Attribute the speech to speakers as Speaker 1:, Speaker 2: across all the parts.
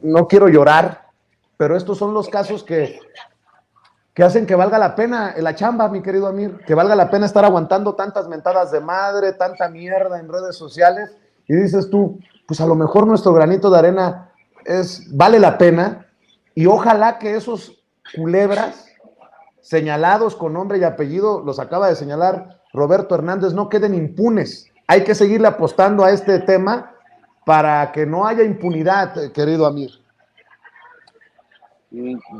Speaker 1: no quiero llorar, pero estos son los casos que hacen que valga la pena la chamba, mi querido Amir, que valga la pena estar aguantando tantas mentadas de madre, tanta mierda en redes sociales, y dices tú, pues a lo mejor nuestro granito de arena vale la pena, y ojalá que esos culebras señalados con nombre y apellido, los acaba de señalar Roberto Hernández, no queden impunes. Hay que seguirle apostando a este tema para que no haya impunidad, querido Amir.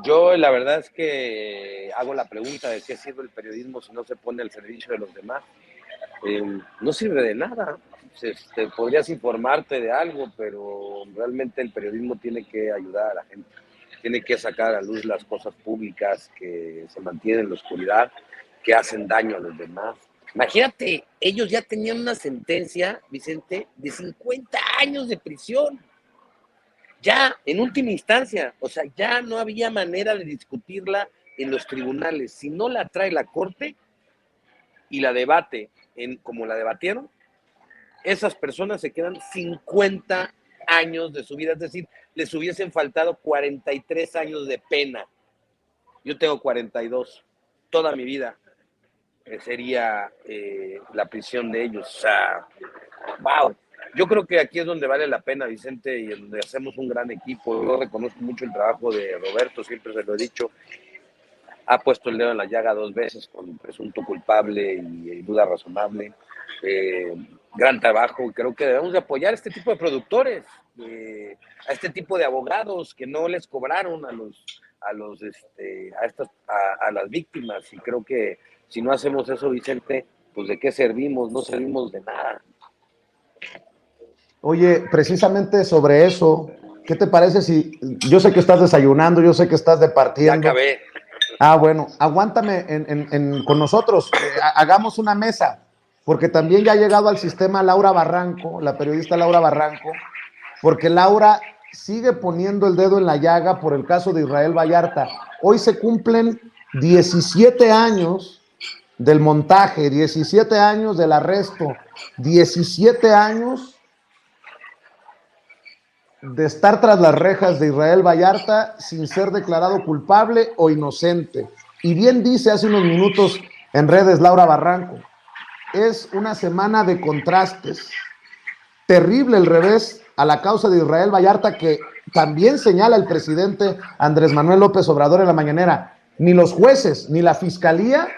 Speaker 2: Yo la verdad es que hago la pregunta de qué sirve el periodismo si no se pone al servicio de los demás. No sirve de nada. Podrías informarte de algo, pero realmente el periodismo tiene que ayudar a la gente. Tiene que sacar a la luz las cosas públicas que se mantienen en la oscuridad, que hacen daño a los demás. Imagínate, ellos ya tenían una sentencia, Vicente, de 50 años de prisión. Ya, en última instancia, o sea, ya no había manera de discutirla en los tribunales. Si no la trae la Corte y la debate como la debatieron, esas personas se quedan 50 años de su vida, es decir, les hubiesen faltado 43 años de pena. Yo tengo 42, toda mi vida sería la prisión de ellos. O sea, wow. Yo creo que aquí es donde vale la pena, Vicente, y donde hacemos un gran equipo. Yo reconozco mucho el trabajo de Roberto, siempre se lo he dicho. Ha puesto el dedo en la llaga 2 veces con presunto culpable y duda razonable. Gran trabajo. Las debemos de apoyar a este tipo de productores, a este tipo de abogados que no les cobraron a las víctimas. Y creo que si no hacemos eso, Vicente, pues ¿de qué servimos? No servimos de nada.
Speaker 1: Oye, precisamente sobre eso, ¿qué te parece si, yo sé que estás desayunando, yo sé que estás departiendo?
Speaker 2: Ya acabé.
Speaker 1: Bueno, aguántame con nosotros, hagamos una mesa, porque también ya ha llegado al sistema Laura Barranco, la periodista Laura Barranco, porque Laura sigue poniendo el dedo en la llaga por el caso de Israel Vallarta. Hoy se cumplen 17 años del montaje, 17 años del arresto, 17 años de estar tras las rejas de Israel Vallarta sin ser declarado culpable o inocente. Y bien dice hace unos minutos en redes Laura Barranco, es una semana de contrastes. Terrible el revés a la causa de Israel Vallarta, que también señala el presidente Andrés Manuel López Obrador en la mañanera. Ni los jueces ni la fiscalía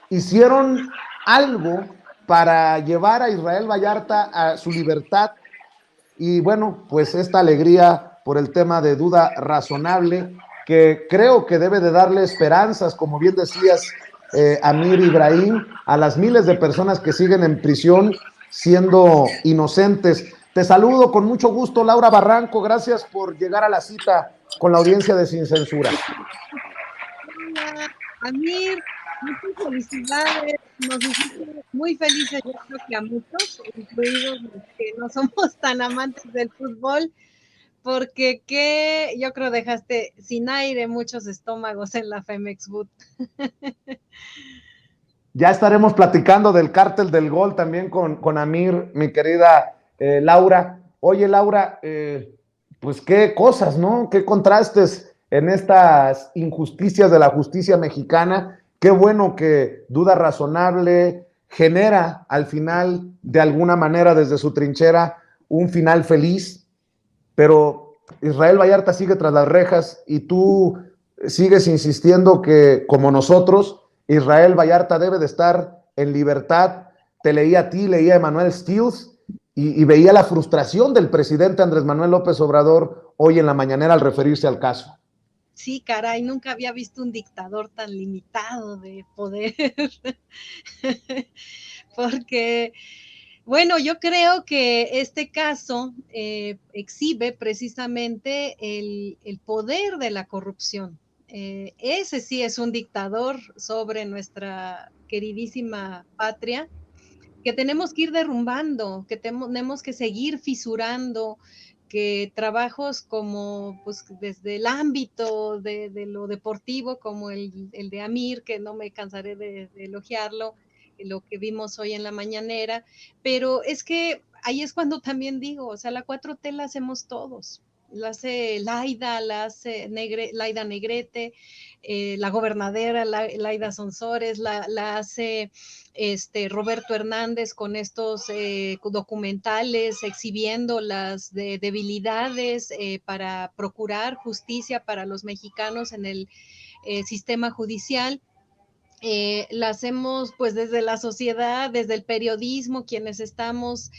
Speaker 1: hicieron algo para llevar a Israel Vallarta a su libertad. Y bueno, pues esta alegría por el tema de duda razonable, que creo que debe de darle esperanzas, como bien decías, Amir Ibrahim, a las miles de personas que siguen en prisión siendo inocentes. Te saludo con mucho gusto, Laura Barranco. Gracias por llegar a la cita con la audiencia de Sin Censura.
Speaker 3: Hola, Amir, muchas felicidades. Nos hiciste muy felices, yo creo que a muchos, incluidos los que no somos tan amantes del fútbol, porque yo creo dejaste sin aire muchos estómagos en la Femex Food.
Speaker 1: Ya estaremos platicando del cártel del gol también con Amir, mi querida Laura. Oye, Laura, pues qué cosas, ¿no? Qué contrastes en estas injusticias de la justicia mexicana. Qué bueno que duda razonable genera al final, de alguna manera, desde su trinchera, un final feliz, pero Israel Vallarta sigue tras las rejas y tú sigues insistiendo que, como nosotros, Israel Vallarta debe de estar en libertad. Te leía a ti, leía a Emanuel Stills y veía la frustración del presidente Andrés Manuel López Obrador hoy en la mañanera al referirse al caso.
Speaker 3: Sí, caray, nunca había visto un dictador tan limitado de poder. Porque, bueno, yo creo que este caso exhibe precisamente el poder de la corrupción. Ese sí es un dictador sobre nuestra queridísima patria, que tenemos que ir derrumbando, que tenemos que seguir fisurando, que trabajos como pues desde el ámbito de lo deportivo, como el de Amir, que no me cansaré de elogiarlo, lo que vimos hoy en la mañanera, pero es que ahí es cuando también digo, o sea, la 4T la hacemos todos. Laida, Laida Negrete, la gobernadora Laida Sonsores, la hace Roberto Hernández con estos documentales exhibiendo las debilidades para procurar justicia para los mexicanos en el sistema judicial. La hacemos pues desde la sociedad, desde el periodismo, quienes estamos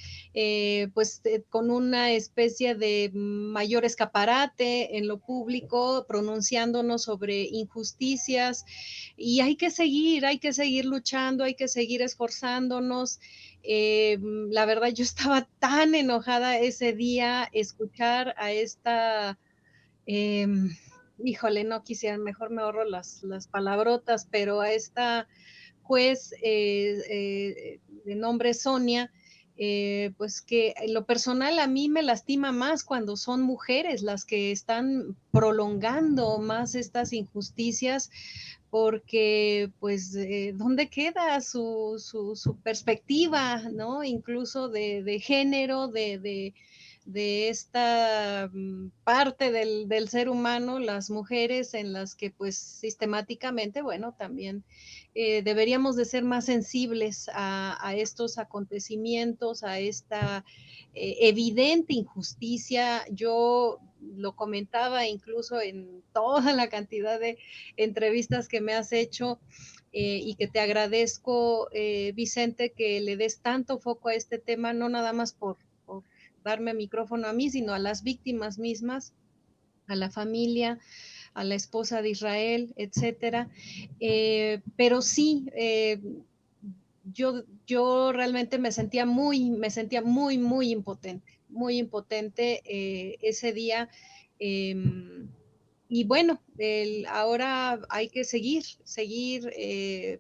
Speaker 3: con una especie de mayor escaparate en lo público, pronunciándonos sobre injusticias, y hay que seguir luchando, hay que seguir esforzándonos. La verdad, yo estaba tan enojada ese día escuchar a esta... Eh, híjole, no quisiera, mejor me ahorro las palabrotas, pero a esta juez de nombre Sonia, pues que en lo personal a mí me lastima más cuando son mujeres las que están prolongando más estas injusticias, porque pues ¿dónde queda su perspectiva, ¿no? Incluso de género, de esta parte del ser humano, las mujeres, en las que pues sistemáticamente, bueno, también deberíamos de ser más sensibles a estos acontecimientos, a esta evidente injusticia. Yo lo comentaba incluso en toda la cantidad de entrevistas que me has hecho, y que te agradezco, Vicente, que le des tanto foco a este tema, no nada más por darme micrófono a mí, sino a las víctimas mismas, a la familia, a la esposa de Israel, etcétera. Pero sí, yo realmente me sentía muy impotente ese día. Y bueno, ahora hay que seguir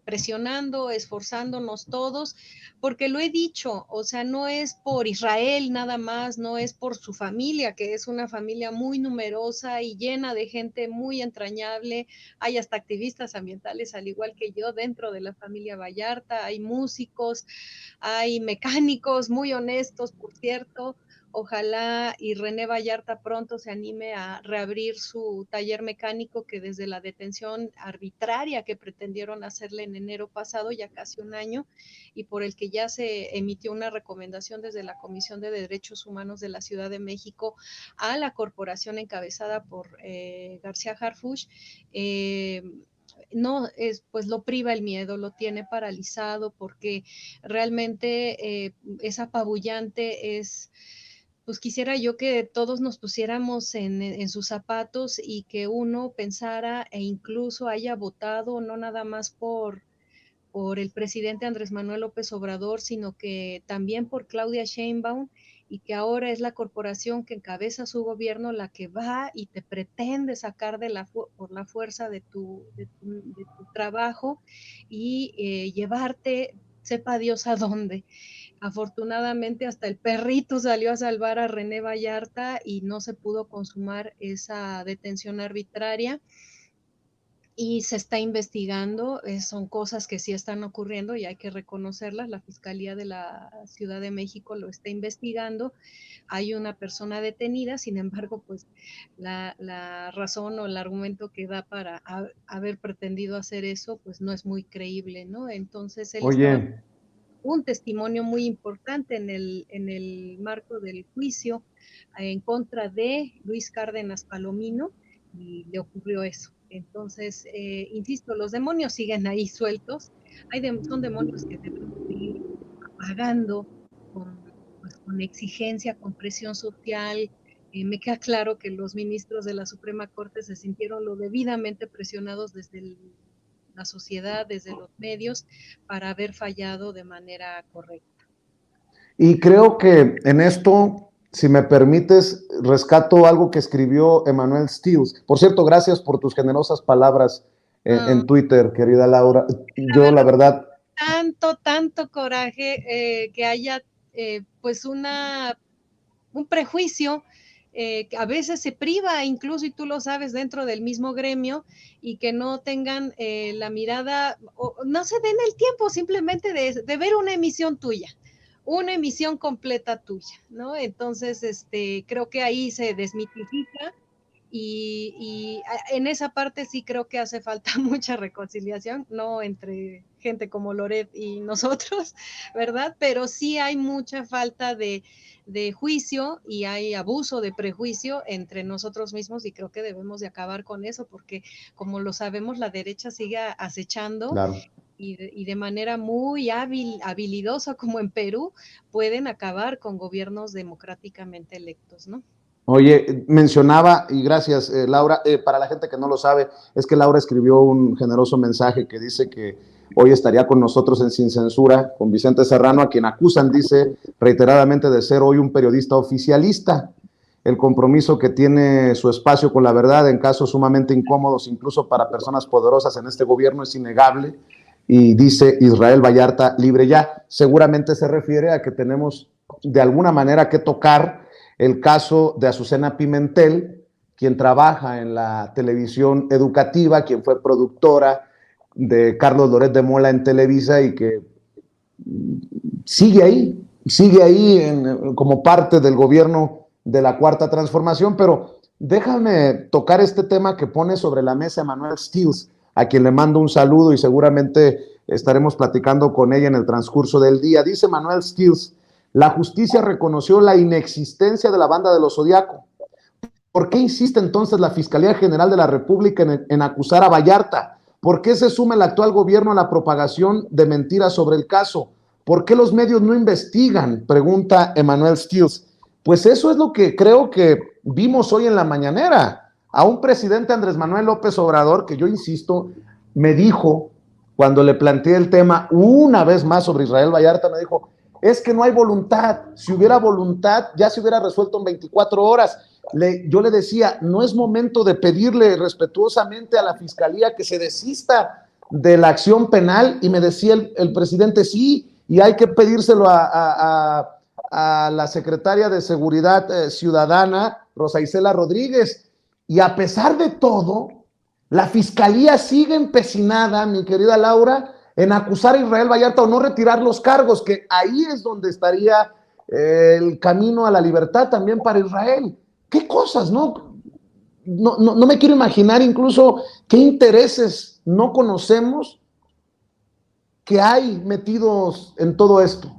Speaker 3: presionando, esforzándonos todos, porque lo he dicho, o sea, no es por Israel nada más, no es por su familia, que es una familia muy numerosa y llena de gente muy entrañable. Hay hasta activistas ambientales, al igual que yo, dentro de la familia Vallarta, hay músicos, hay mecánicos muy honestos, por cierto. Ojalá y René Vallarta pronto se anime a reabrir su taller mecánico, que desde la detención arbitraria que pretendieron hacerle en enero pasado, ya casi un año, y por el que ya se emitió una recomendación desde la Comisión de Derechos Humanos de la Ciudad de México a la corporación encabezada por García Harfuch, no es, pues lo priva el miedo, lo tiene paralizado, porque realmente es apabullante, pues quisiera yo que todos nos pusiéramos en sus zapatos y que uno pensara e incluso haya votado no nada más por el presidente Andrés Manuel López Obrador, sino que también por Claudia Sheinbaum, y que ahora es la corporación que encabeza su gobierno la que va y te pretende sacar por la fuerza de tu trabajo y llevarte, sepa Dios a dónde. Afortunadamente hasta el perrito salió a salvar a René Vallarta y no se pudo consumar esa detención arbitraria, y se está investigando. Son cosas que sí están ocurriendo y hay que reconocerlas. La Fiscalía de la Ciudad de México lo está investigando. Hay una persona detenida, sin embargo, pues la razón o el argumento que da para haber pretendido hacer eso, pues no es muy creíble, ¿no? Entonces él estaba
Speaker 1: Oye,
Speaker 3: un testimonio muy importante en el marco del juicio en contra de Luis Cárdenas Palomino, y le ocurrió eso. Entonces, insisto, los demonios siguen ahí sueltos. Son demonios que debemos seguir apagando con exigencia, con presión social. Me queda claro que los ministros de la Suprema Corte se sintieron lo debidamente presionados desde la sociedad, desde los medios, para haber fallado de manera correcta.
Speaker 1: y creo que en esto, si me permites, rescato algo que escribió Emmanuel Stills. Por cierto, gracias por tus generosas palabras en Twitter, querida Laura. Yo, la verdad,
Speaker 3: Tanto coraje que haya pues un prejuicio que a veces se priva, incluso, y tú lo sabes, dentro del mismo gremio, y que no tengan la mirada, o no se den el tiempo simplemente de ver una emisión tuya, una emisión completa tuya, ¿no? Entonces, creo que ahí se desmitifica y en esa parte sí creo que hace falta mucha reconciliación, no entre gente como Loret y nosotros, ¿verdad? Pero sí hay mucha falta de juicio y hay abuso de prejuicio entre nosotros mismos y creo que debemos de acabar con eso porque como lo sabemos la derecha sigue acechando
Speaker 1: Claro.
Speaker 3: y de manera muy habilidosa como en Perú pueden acabar con gobiernos democráticamente electos, ¿no?
Speaker 1: Oye, mencionaba, y gracias, Laura, para la gente que no lo sabe, es que Laura escribió un generoso mensaje que dice que hoy estaría con nosotros en Sin Censura, con Vicente Serrano, a quien acusan, dice, reiteradamente de ser hoy un periodista oficialista. El compromiso que tiene su espacio con la verdad en casos sumamente incómodos, incluso para personas poderosas en este gobierno, es innegable. Y dice Israel Vallarta, libre ya. Seguramente se refiere a que tenemos de alguna manera que tocar el caso de Azucena Pimentel, quien trabaja en la televisión educativa, quien fue productora de Carlos Loret de Mola en Televisa y que sigue ahí como parte del gobierno de la Cuarta Transformación, pero déjame tocar este tema que pone sobre la mesa Emanuel Stills, a quien le mando un saludo y seguramente estaremos platicando con ella en el transcurso del día. Dice Manuel Stills, la justicia reconoció la inexistencia de la banda de los Zodiaco. ¿Por qué insiste entonces la Fiscalía General de la República en acusar a Vallarta? ¿Por qué se suma el actual gobierno a la propagación de mentiras sobre el caso? ¿Por qué los medios no investigan? Pregunta Emanuel Stills. Pues eso es lo que creo que vimos hoy en la mañanera. A un presidente Andrés Manuel López Obrador, que yo insisto, me dijo, cuando le planteé el tema una vez más sobre Israel Vallarta, me dijo, es que no hay voluntad. Si hubiera voluntad, ya se hubiera resuelto en 24 horas. Yo le decía, no es momento de pedirle respetuosamente a la Fiscalía que se desista de la acción penal, y me decía el presidente, sí, y hay que pedírselo a la secretaria de Seguridad Ciudadana, Rosa Isela Rodríguez, y a pesar de todo, la Fiscalía sigue empecinada, mi querida Laura, en acusar a Israel Vallarta o no retirar los cargos, que ahí es donde estaría el camino a la libertad también para Israel. ¿Qué cosas, no? No me quiero imaginar incluso qué intereses no conocemos que hay metidos en todo esto.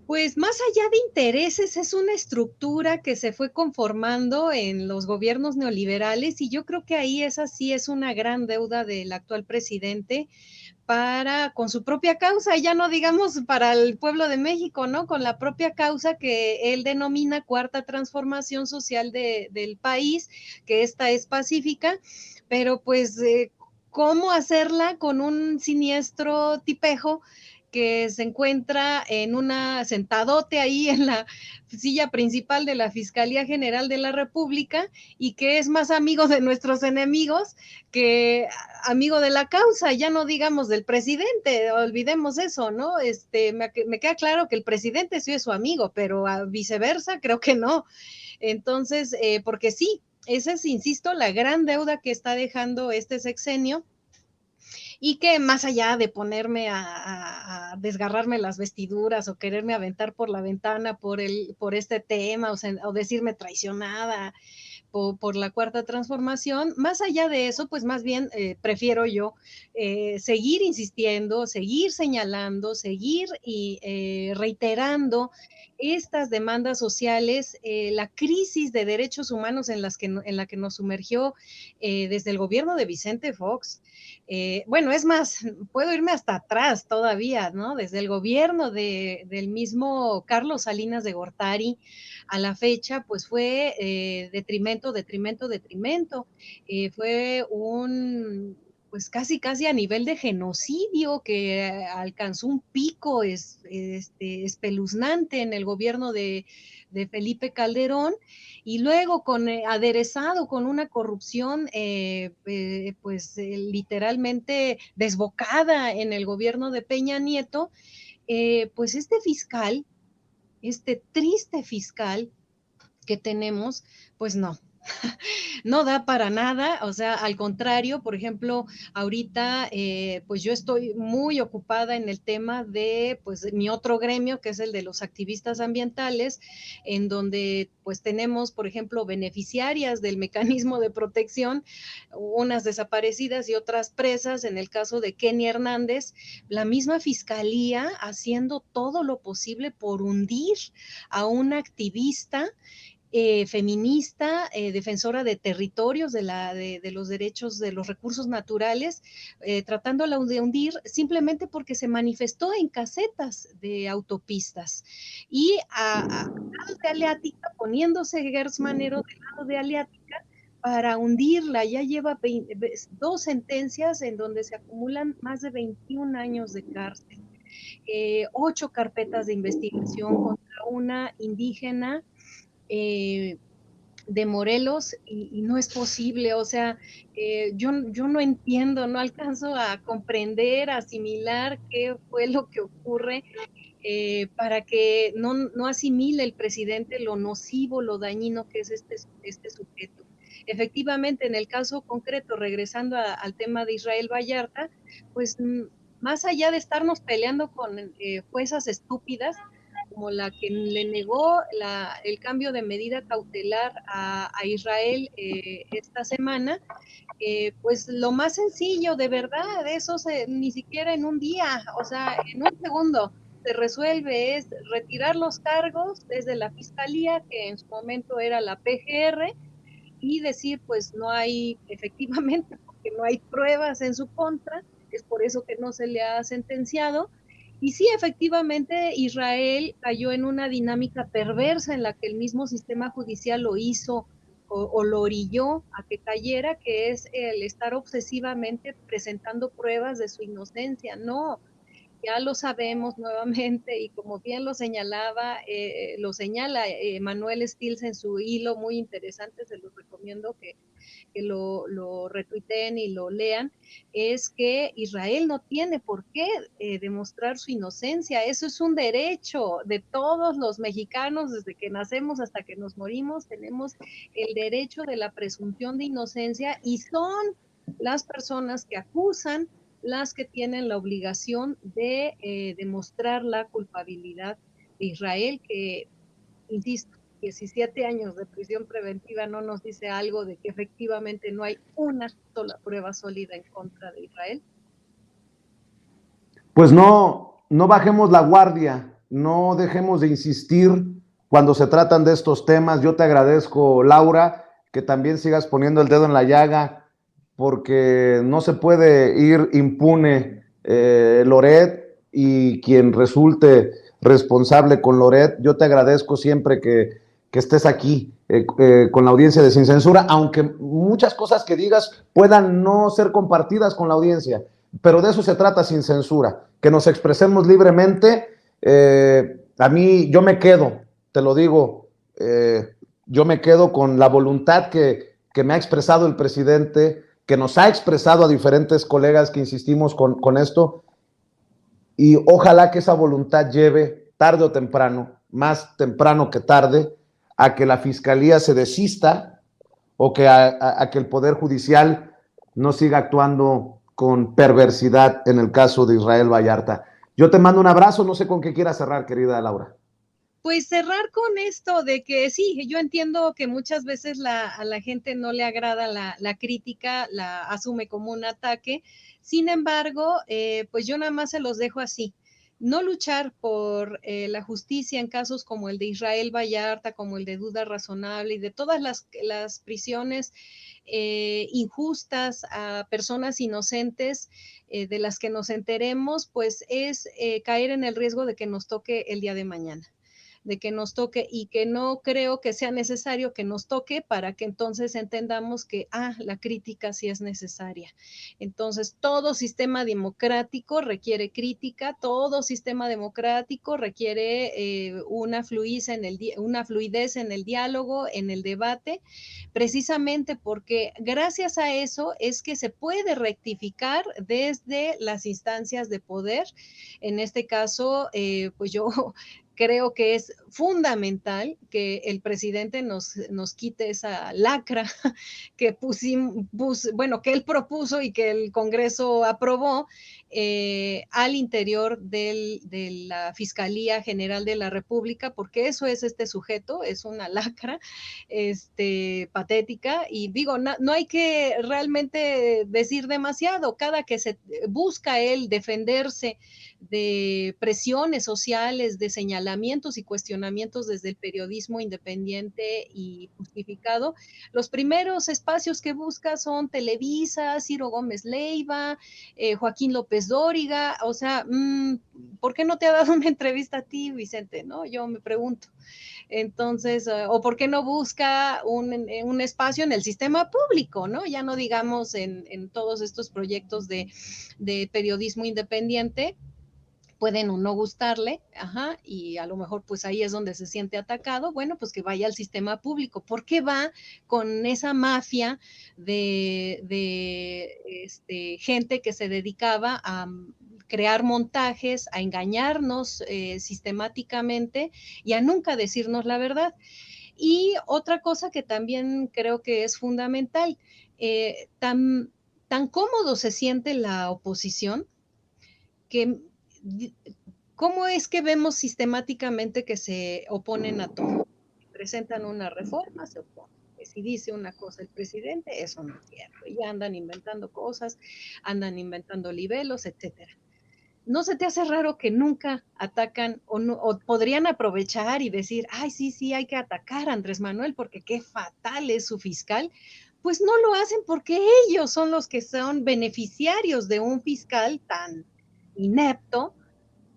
Speaker 3: Pues más allá de intereses, es una estructura que se fue conformando en los gobiernos neoliberales y yo creo que ahí esa sí es una gran deuda del actual presidente para, con su propia causa, ya no digamos para el pueblo de México, ¿no? Con la propia causa que él denomina cuarta transformación social del país, que esta es pacífica, pero pues, ¿cómo hacerla con un siniestro tipejo que se encuentra en una sentadote ahí en la silla principal de la Fiscalía General de la República y que es más amigo de nuestros enemigos que amigo de la causa, ya no digamos del presidente, olvidemos eso, ¿no? Me queda claro que el presidente sí es su amigo, pero viceversa creo que no. Entonces, porque sí, esa es, insisto, la gran deuda que está dejando este sexenio y que más allá de ponerme a desgarrarme las vestiduras o quererme aventar por la ventana por este tema o decirme traicionada por la cuarta transformación, más allá de eso, pues más bien prefiero yo seguir insistiendo, seguir señalando, seguir reiterando estas demandas sociales, la crisis de derechos humanos en la que nos sumergió desde el gobierno de Vicente Fox. Bueno, es más, puedo irme hasta atrás todavía, ¿no? Desde el gobierno del mismo Carlos Salinas de Gortari a la fecha, pues fue detrimento. Fue pues casi a nivel de genocidio que alcanzó un pico espeluznante en el gobierno de Felipe Calderón y luego aderezado con una corrupción literalmente desbocada en el gobierno de Peña Nieto, pues este triste fiscal que tenemos, pues no, No da para nada, o sea, al contrario, por ejemplo, ahorita pues yo estoy muy ocupada en el tema de pues mi otro gremio, que es el de los activistas ambientales, en donde pues tenemos, por ejemplo, beneficiarias del mecanismo de protección, unas desaparecidas y otras presas, en el caso de Kenny Hernández, la misma fiscalía haciendo todo lo posible por hundir a una activista feminista, defensora de territorios, de los derechos, de los recursos naturales, tratándola de hundir simplemente porque se manifestó en casetas de autopistas. Y a lado de Aleática, poniéndose Gertz Manero del lado de Aleática, para hundirla. Ya lleva 2 sentencias en donde se acumulan más de 21 años de cárcel, 8 carpetas de investigación contra una indígena de Morelos y no es posible, o sea, yo no entiendo, no alcanzo a comprender, a asimilar qué fue lo que ocurre para que no asimile el presidente lo nocivo, lo dañino que es este sujeto. Efectivamente, en el caso concreto, regresando al tema de Israel Vallarta, pues más allá de estarnos peleando con juezas estúpidas, como la que le negó el cambio de medida cautelar a Israel esta semana, pues lo más sencillo, de verdad, eso ni siquiera en un día, o sea, en un segundo se resuelve, es retirar los cargos desde la fiscalía, que en su momento era la PGR, y decir, pues no hay, efectivamente, porque no hay pruebas en su contra, es por eso que no se le ha sentenciado. Y sí, efectivamente, Israel cayó en una dinámica perversa en la que el mismo sistema judicial lo hizo o lo orilló a que cayera, que es el estar obsesivamente presentando pruebas de su inocencia. No, ya lo sabemos nuevamente y como bien lo señala Manuel Stills en su hilo muy interesante, se los recomiendo que lo retuiteen y lo lean, es que Israel no tiene por qué demostrar su inocencia. Eso es un derecho de todos los mexicanos, desde que nacemos hasta que nos morimos, tenemos el derecho de la presunción de inocencia y son las personas que acusan las que tienen la obligación de demostrar la culpabilidad de Israel, que, insisto, 17 años de prisión preventiva no nos dice algo de que efectivamente no hay una sola prueba sólida en contra de Israel.
Speaker 1: Pues no bajemos la guardia, no dejemos de insistir cuando se tratan de estos temas. Yo te agradezco, Laura, que también sigas poniendo el dedo en la llaga, porque no se puede ir impune Loret y quien resulte responsable con Loret. Yo te agradezco siempre que estés aquí con la audiencia de Sin Censura, aunque muchas cosas que digas puedan no ser compartidas con la audiencia, pero de eso se trata Sin Censura, que nos expresemos libremente. A mí, yo me quedo, te lo digo, yo me quedo con la voluntad que me ha expresado el presidente, que nos ha expresado a diferentes colegas que insistimos con esto, y ojalá que esa voluntad lleve tarde o temprano, más temprano que tarde, a que la fiscalía se desista o que a que el Poder Judicial no siga actuando con perversidad en el caso de Israel Vallarta. Yo te mando un abrazo, no sé con qué quieras cerrar, querida Laura.
Speaker 3: Pues cerrar con esto de que sí, yo entiendo que muchas veces a la gente no le agrada la crítica, la asume como un ataque. Sin embargo, pues yo nada más se los dejo así. No luchar por la justicia en casos como el de Israel Vallarta, como el de Duda Razonable y de todas las prisiones injustas a personas inocentes de las que nos enteremos, pues es caer en el riesgo de que nos toque el día de mañana, de que nos toque, y que no creo que sea necesario que nos toque para que entonces entendamos que, la crítica sí es necesaria. Entonces, todo sistema democrático requiere crítica, todo sistema democrático requiere una fluidez en el diálogo, en el debate, precisamente porque gracias a eso es que se puede rectificar desde las instancias de poder. En este caso, pues yo creo que es fundamental que el presidente nos quite esa lacra que bueno, que él propuso y que el Congreso aprobó al interior de la Fiscalía General de la República, porque eso es este sujeto, es una lacra patética, y digo, no hay que realmente decir demasiado. Cada que se busca él defenderse de presiones sociales, de señalamientos y cuestionamientos desde el periodismo independiente y justificado, los primeros espacios que busca son Televisa, Ciro Gómez Leiva, Joaquín López Dóriga. O sea, ¿por qué no te ha dado una entrevista a ti, Vicente? ¿No? Yo me pregunto. Entonces, o por qué no busca un espacio en el sistema público, ¿no? Ya no digamos en todos estos proyectos de periodismo independiente. Pueden o no gustarle, y a lo mejor pues ahí es donde se siente atacado. Bueno, pues que vaya al sistema público. ¿Por qué va con esa mafia de gente que se dedicaba a crear montajes, a engañarnos sistemáticamente y a nunca decirnos la verdad? Y otra cosa que también creo que es fundamental, tan cómodo se siente la oposición que ¿cómo es que vemos sistemáticamente que se oponen a todo? Presentan una reforma, se oponen. Si dice una cosa el presidente, eso no es cierto. Y ya andan inventando cosas, andan inventando libelos, etcétera. ¿No se te hace raro que nunca atacan o podrían aprovechar y decir, ay, sí, hay que atacar a Andrés Manuel porque qué fatal es su fiscal? Pues no lo hacen porque ellos son los que son beneficiarios de un fiscal tan inepto,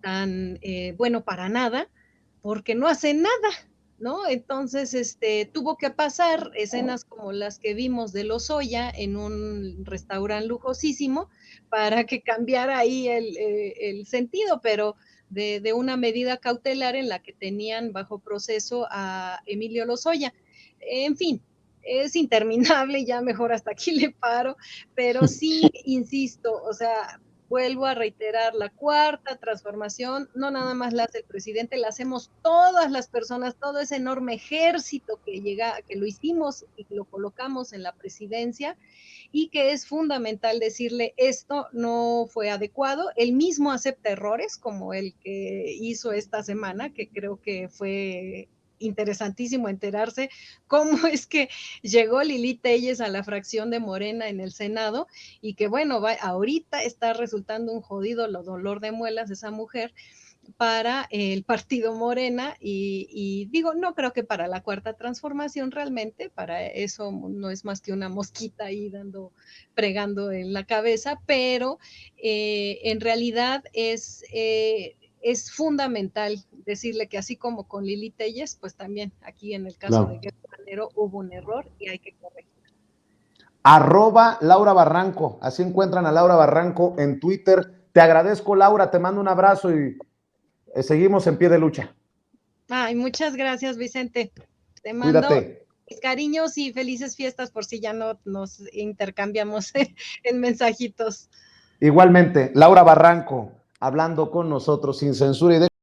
Speaker 3: tan bueno para nada, porque no hace nada, ¿no? Entonces, tuvo que pasar escenas como las que vimos de Lozoya en un restaurante lujosísimo para que cambiara ahí el sentido, pero de una medida cautelar en la que tenían bajo proceso a Emilio Lozoya. En fin, es interminable, ya mejor hasta aquí le paro, pero sí, insisto, o sea, vuelvo a reiterar, la cuarta transformación no nada más la hace el presidente, la hacemos todas las personas, todo ese enorme ejército que lo hicimos y lo colocamos en la presidencia, y que es fundamental decirle esto no fue adecuado. Él mismo acepta errores como el que hizo esta semana, que creo que fue interesantísimo enterarse cómo es que llegó Lili Téllez a la fracción de Morena en el Senado, y que bueno, ahorita está resultando un jodido dolor de muelas esa mujer para el partido Morena, y digo, no creo que para la cuarta transformación realmente, para eso no es más que una mosquita ahí pregando en la cabeza, pero en realidad es fundamental decirle que así como con Lili Téllez, pues también aquí en el caso de Gertz Manero hubo un error y hay que corregir.
Speaker 1: @Laura Barranco, así encuentran a Laura Barranco en Twitter. Te agradezco, Laura, te mando un abrazo y seguimos en pie de lucha.
Speaker 3: Ay, muchas gracias, Vicente. Te mando
Speaker 1: Cuídate.
Speaker 3: Mis cariños y felices fiestas, por si ya no nos intercambiamos en mensajitos.
Speaker 1: Igualmente, Laura Barranco, hablando con nosotros sin censura y de